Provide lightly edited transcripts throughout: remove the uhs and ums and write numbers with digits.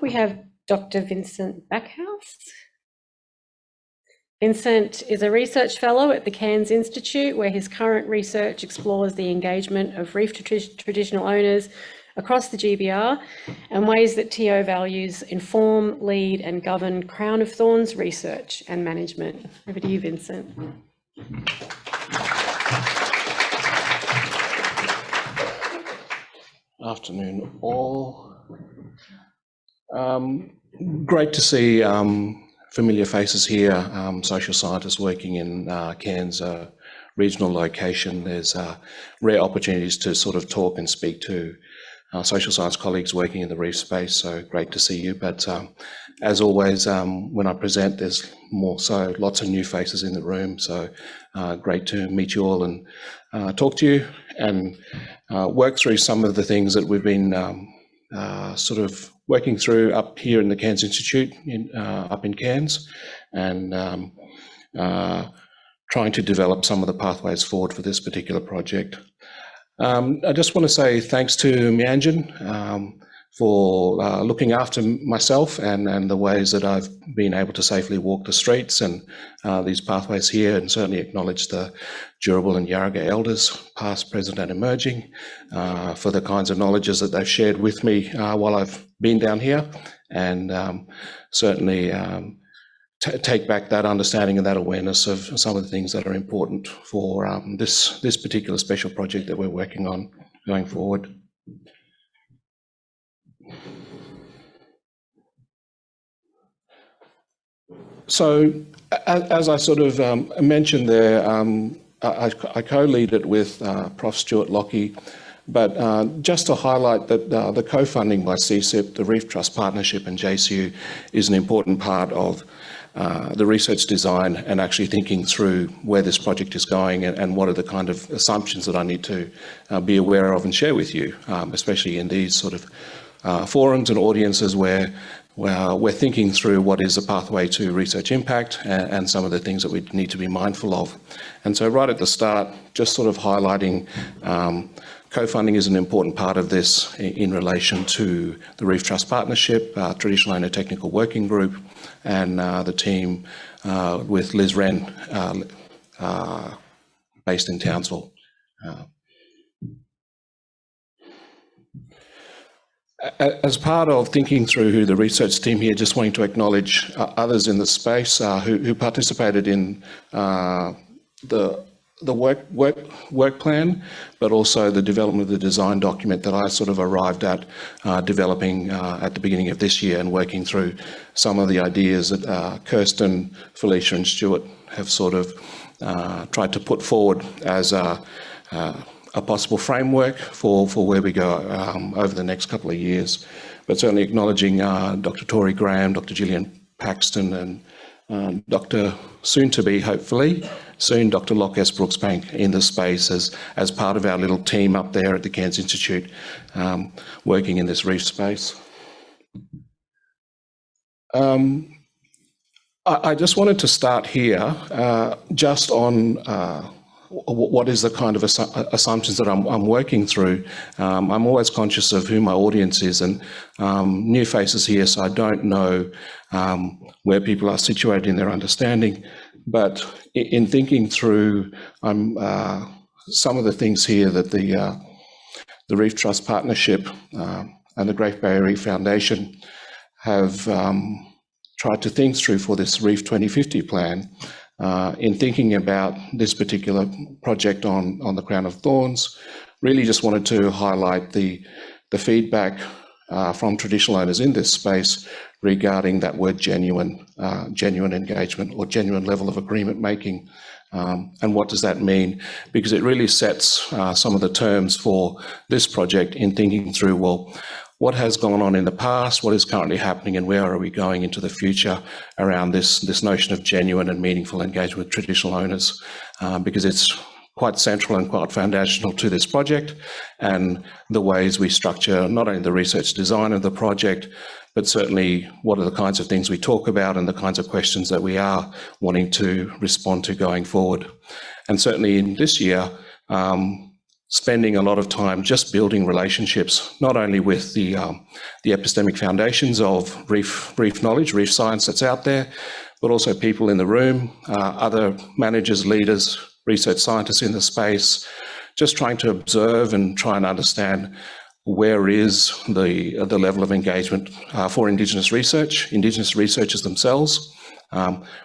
we have Dr. Vincent Backhaus. Vincent is a research fellow at the Cairns Institute, where his current research explores the engagement of reef traditional owners across the GBR and ways that TO values inform, lead and govern Crown of Thorns research and management. Over to you, Vincent. Afternoon all. Great to see familiar faces here, social scientists working in Cairns regional location. There's rare opportunities to sort of talk and speak to social science colleagues working in the reef space, so great to see you. But as always, when I present, there's more so lots of new faces in the room, so great to meet you all and talk to you and work through some of the things that we've been sort of working through up here in the Cairns Institute, up in Cairns, and trying to develop some of the pathways forward for this particular project. I just want to say thanks to Mianjin for looking after myself and the ways that I've been able to safely walk the streets and these pathways here, and certainly acknowledge the Durable and Yarraga elders, past, present and emerging, for the kinds of knowledges that they've shared with me while I've been down here, and certainly take back that understanding and that awareness of some of the things that are important for this particular special project that we're working on going forward. So, as I sort of mentioned there, I co-lead it with Prof. Stewart, Lockie, but just to highlight that the co-funding by CSIP, the Reef Trust Partnership and JCU is an important part of the research design and actually thinking through where this project is going and what are the kind of assumptions that I need to be aware of and share with you, especially in these sort of forums and audiences where we're thinking through what is a pathway to research impact and some of the things that we need to be mindful of. And so right at the start, just sort of highlighting co-funding is an important part of this in relation to the Reef Trust Partnership, Traditional Owner Technical Working Group, and the team with Liz Wren, based in Townsville. As part of thinking through who the research team here, just wanting to acknowledge others in the space who participated in the work plan, but also the development of the design document that I sort of arrived at developing at the beginning of this year, and working through some of the ideas that Kirsten, Felicia and Stewart have sort of tried to put forward as a possible framework for where we go over the next couple of years. But certainly acknowledging Dr. Tori Graham, Dr. Gillian Paxton and Dr. soon-to-be, hopefully, soon Dr. Locke S. Brooksbank in the space as part of our little team up there at the Cairns Institute working in this reef space. I just wanted to start here just on what is the kind of assumptions that I'm working through. I'm always conscious of who my audience is, and new faces here, so I don't know where people are situated in their understanding. But in thinking through some of the things here that the Reef Trust Partnership and the Great Barrier Reef Foundation have tried to think through for this Reef 2050 plan, in thinking about this particular project on the Crown of Thorns, really just wanted to highlight the feedback from traditional owners in this space regarding that word genuine engagement or genuine level of agreement making. And what does that mean? Because it really sets some of the terms for this project in thinking through, well, what has gone on in the past, what is currently happening, and where are we going into the future around this notion of genuine and meaningful engagement with traditional owners, because it's quite central and quite foundational to this project and the ways we structure not only the research design of the project, but certainly what are the kinds of things we talk about and the kinds of questions that we are wanting to respond to going forward. And certainly in this year, spending a lot of time just building relationships, not only with the epistemic foundations of reef knowledge, reef science that's out there, but also people in the room, other managers, leaders, research scientists in the space, just trying to observe and try and understand where is the level of engagement for Indigenous research, Indigenous researchers themselves,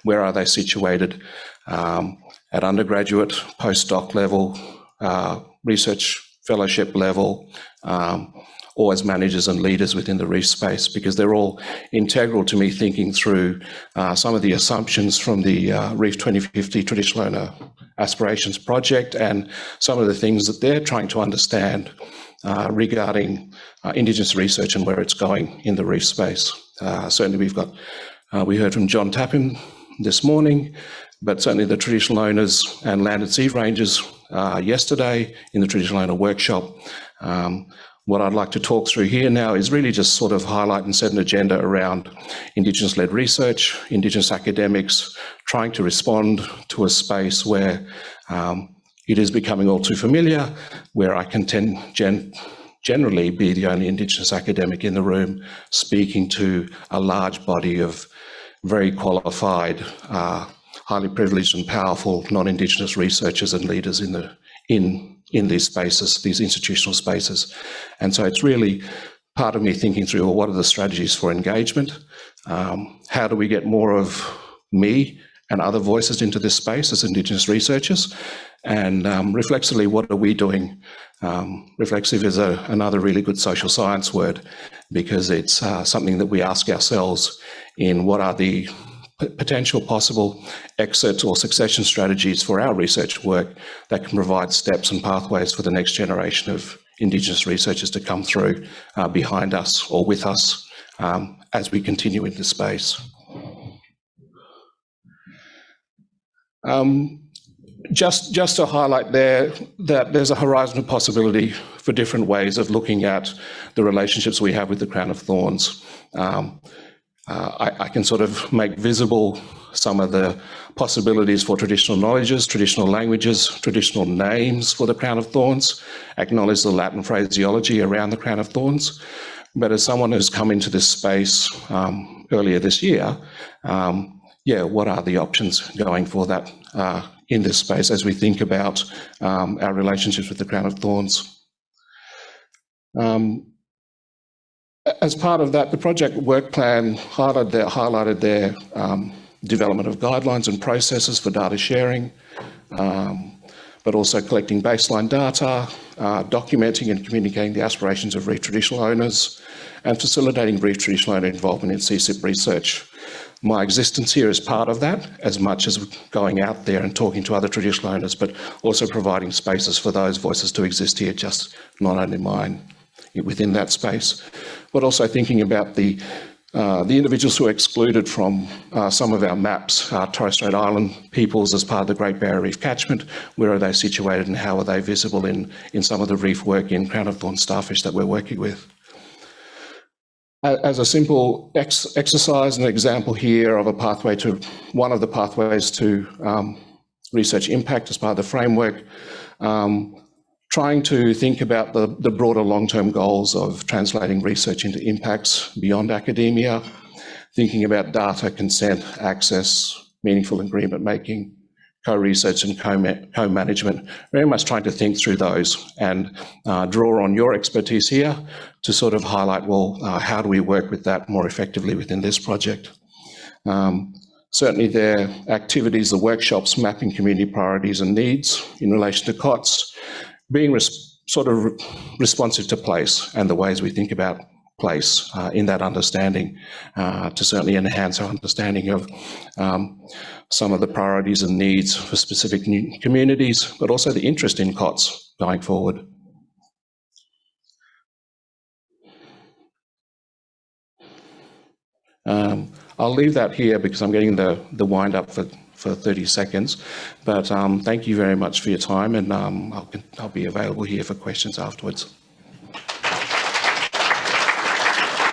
where are they situated at undergraduate, postdoc level, research fellowship level, or as managers and leaders within the reef space, because they're all integral to me thinking through some of the assumptions from the Reef 2050 Traditional Owner Aspirations project and some of the things that they're trying to understand regarding Indigenous research and where it's going in the reef space. Certainly we heard from John Tapham this morning, but certainly the traditional owners and land and sea rangers yesterday in the traditional owner workshop. What I'd like to talk through here now is really just sort of highlight and set an agenda around Indigenous-led research, Indigenous academics, trying to respond to a space where it is becoming all too familiar, where I can generally be the only Indigenous academic in the room speaking to a large body of very qualified, highly privileged and powerful non-Indigenous researchers and leaders in these spaces, these institutional spaces. And so it's really part of me thinking through, well, what are the strategies for engagement? How do we get more of me and other voices into this space as Indigenous researchers? And reflexively, what are we doing? Reflexive is another really good social science word, because it's something that we ask ourselves in what are the potential possible exit or succession strategies for our research work that can provide steps and pathways for the next generation of Indigenous researchers to come through behind us or with us as we continue in this space. Just to highlight there that there's a horizon of possibility for different ways of looking at the relationships we have with the crown of thorns. I can sort of make visible some of the possibilities for traditional knowledges, traditional languages, traditional names for the crown of thorns, acknowledge the Latin phraseology around the crown of thorns. But as someone who's come into this space earlier this year, what are the options going for that in this space as we think about our relationships with the crown of thorns? As part of that, the project work plan highlighted their development of guidelines and processes for data sharing, but also collecting baseline data, documenting and communicating the aspirations of reef traditional owners, and facilitating reef traditional owner involvement in CSIP research. My existence here is part of that, as much as going out there and talking to other traditional owners, but also providing spaces for those voices to exist here, just not only mine within that space, but also thinking about the individuals who are excluded from some of our maps, Torres Strait Island peoples as part of the Great Barrier Reef catchment. Where are they situated and how are they visible in some of the reef work in crown of thorn starfish that we're working with? As a simple exercise, an example here of one of the pathways to research impact as part of the framework, trying to think about the broader long-term goals of translating research into impacts beyond academia, thinking about data, consent, access, meaningful agreement making, co-research and co-management, very much trying to think through those and draw on your expertise here to sort of highlight, well, how do we work with that more effectively within this project? Certainly their activities, the workshops, mapping community priorities and needs in relation to COTS, being sort of responsive to place and the ways we think about place in that understanding to certainly enhance our understanding of some of the priorities and needs for specific communities, but also the interest in COTS going forward. I'll leave that here because I'm getting the wind up for 30 seconds, but thank you very much for your time, and I'll be available here for questions afterwards.